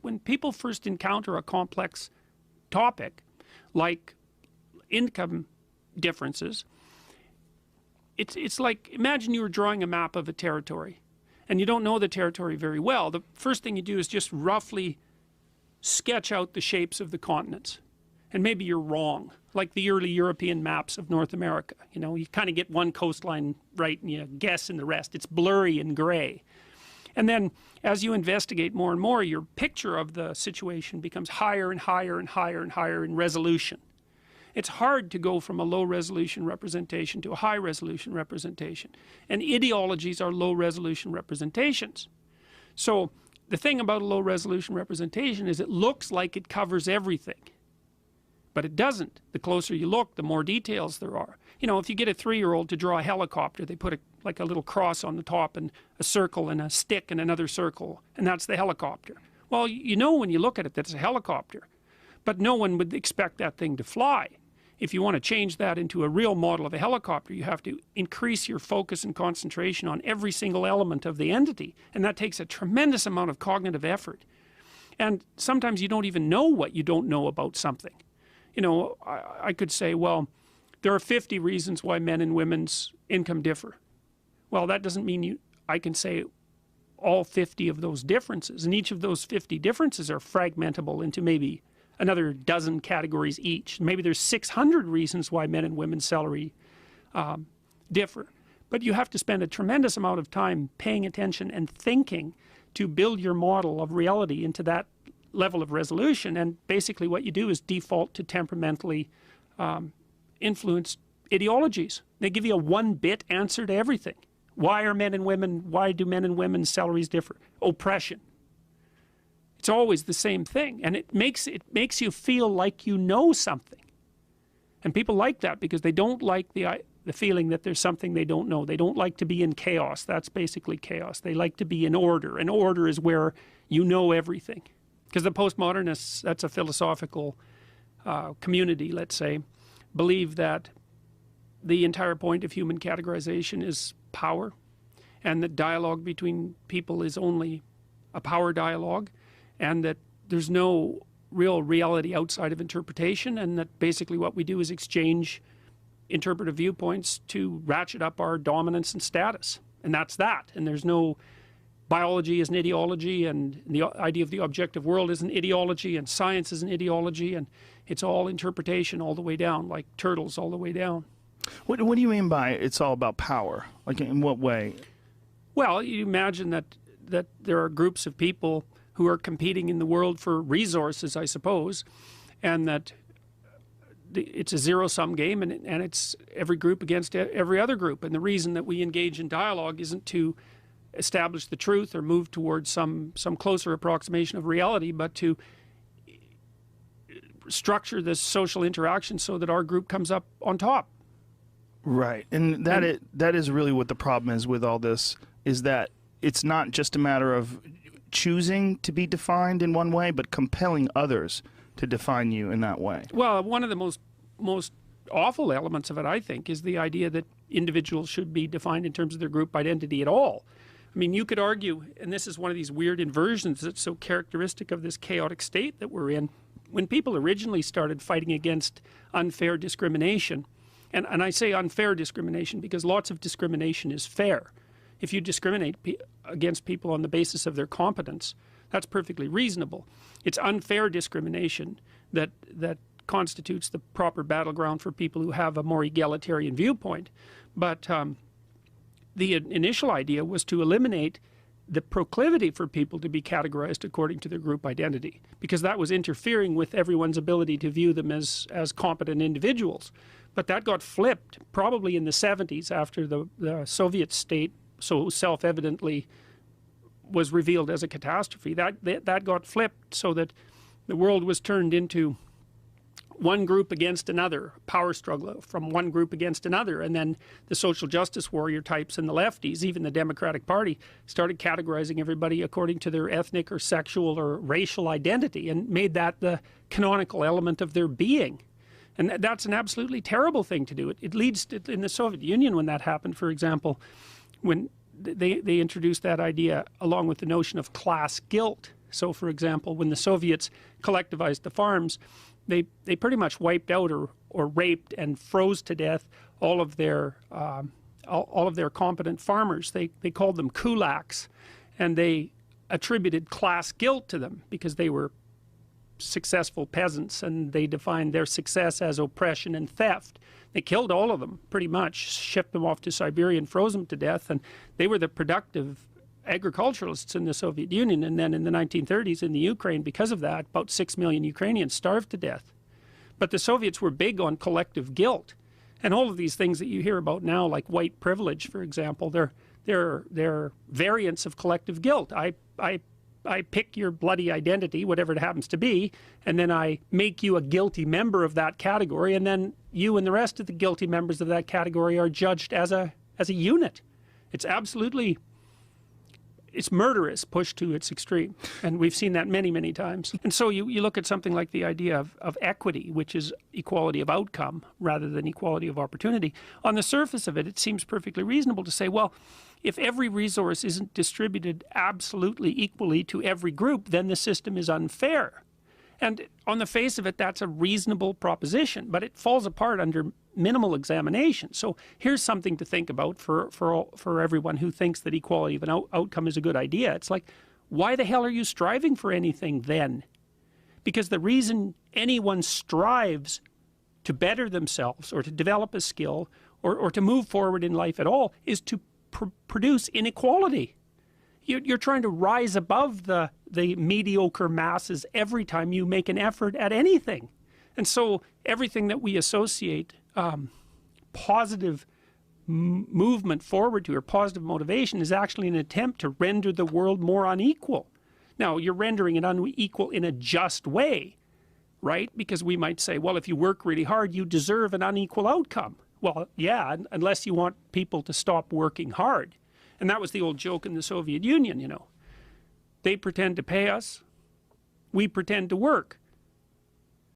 When people first encounter a complex topic like income differences, it's like, imagine you were drawing a map of a territory and you don't know the territory very well. The first thing you do is just roughly sketch out the shapes of the continents, and maybe you're wrong, like the early European maps of North America. You know, you kind of get one coastline right and you guess in the rest. It's blurry and gray. And then as you investigate more and more, your picture of the situation becomes higher and higher and higher and higher in resolution. It's hard to go from a low resolution representation to a high resolution representation, and ideologies are low resolution representations. So the thing about a low resolution representation is it looks like it covers everything, but it doesn't. The closer you look, the more details there are. You know, if you get a 3-year-old to draw a helicopter, they put like a little cross on the top and a circle and a stick and another circle, and that's the helicopter. Well, you know when you look at it that it's a helicopter, but no one would expect that thing to fly. If you want to change that into a real model of a helicopter, you have to increase your focus and concentration on every single element of the entity, and that takes a tremendous amount of cognitive effort. And sometimes you don't even know what you don't know about something. You know, I could say, well, there are 50 reasons why men and women's income differ. Well, that doesn't mean I can say all 50 of those differences, and each of those 50 differences are fragmentable into maybe another dozen categories each. Maybe there's 600 reasons why men and women's salary differ. But you have to spend a tremendous amount of time paying attention and thinking to build your model of reality into that level of resolution. And basically what you do is default to temperamentally influenced ideologies. They give you a one-bit answer to everything. Why do men and women's salaries differ? Oppression. It's always the same thing, and it makes you feel like you know something. And people like that because they don't like the feeling that there's something they don't know. They don't like to be in chaos. That's basically chaos. They like to be in order, and order is where you know everything. Because the postmodernists, that's a philosophical community, let's say, believe that the entire point of human categorization is power, and that dialogue between people is only a power dialogue, and that there's no real reality outside of interpretation, and that basically what we do is exchange interpretive viewpoints to ratchet up our dominance and status. And that's that. And there's no biology is an ideology, and the idea of the objective world is an ideology, and science is an ideology, and it's all interpretation all the way down, like turtles all the way down. What do you mean by it's all about power? Like, in what way? Well, you imagine that there are groups of people who are competing in the world for resources, I suppose, and that it's a zero-sum game, and it's every group against every other group. And the reason that we engage in dialogue isn't to establish the truth or move towards some closer approximation of reality, but to structure this social interaction so that our group comes up on top. Right, and that is really what the problem is with all this, is that it's not just a matter of choosing to be defined in one way, but compelling others to define you in that way. Well, one of the most awful elements of it, I think, is the idea that individuals should be defined in terms of their group identity at all. I mean, you could argue, and this is one of these weird inversions that's so characteristic of this chaotic state that we're in, when people originally started fighting against unfair discrimination, and I say unfair discrimination because lots of discrimination is fair. If you discriminate against people on the basis of their competence, that's perfectly reasonable. It's unfair discrimination that constitutes the proper battleground for people who have a more egalitarian viewpoint. But the initial idea was to eliminate the proclivity for people to be categorized according to their group identity, because that was interfering with everyone's ability to view them as competent individuals. But that got flipped probably in the 70s after the Soviet state so self-evidently was revealed as a catastrophe. That got flipped so that the world was turned into one group against another, power struggle from one group against another, and then the social justice warrior types and the lefties, even the Democratic Party, started categorizing everybody according to their ethnic or sexual or racial identity and made that the canonical element of their being. And that's an absolutely terrible thing to do. It leads to, in the Soviet Union, when that happened, for example, when they introduced that idea along with the notion of class guilt, So for example, when the Soviets collectivized the farms, they pretty much wiped out or raped and froze to death all of their competent farmers. They called them kulaks, and they attributed class guilt to them because they were successful peasants, and they defined their success as oppression and theft. They killed all of them pretty much, shipped them off to Siberia and froze them to death, and they were the productive agriculturalists in the Soviet Union. And then in the 1930s in the Ukraine, because of that, about 6 million Ukrainians starved to death. But the Soviets were big on collective guilt, and all of these things that you hear about now, like white privilege, for example, they're variants of collective guilt. I pick your bloody identity, whatever it happens to be, and then I make you a guilty member of that category, and then you and the rest of the guilty members of that category are judged as a unit. It's absolutely, it's murderous pushed to its extreme, and we've seen that many, many times. And so you look at something like the idea of equity, which is equality of outcome rather than equality of opportunity. On the surface of it, it seems perfectly reasonable to say, well, if every resource isn't distributed absolutely equally to every group, then the system is unfair. And on the face of it, that's a reasonable proposition, but it falls apart under minimal examination. So here's something to think about for everyone who thinks that equality of an outcome is a good idea. It's like, why the hell are you striving for anything then? Because the reason anyone strives to better themselves or to develop a skill or to move forward in life at all is to produce inequality. You're trying to rise above the mediocre masses every time you make an effort at anything. And so everything that we associate positive movement forward to, or positive motivation, is actually an attempt to render the world more unequal. Now, you're rendering it unequal in a just way, right? Because we might say, well, if you work really hard, you deserve an unequal outcome. Well, yeah, unless you want people to stop working hard. And that was the old joke in the Soviet Union, you know. They pretend to pay us, we pretend to work.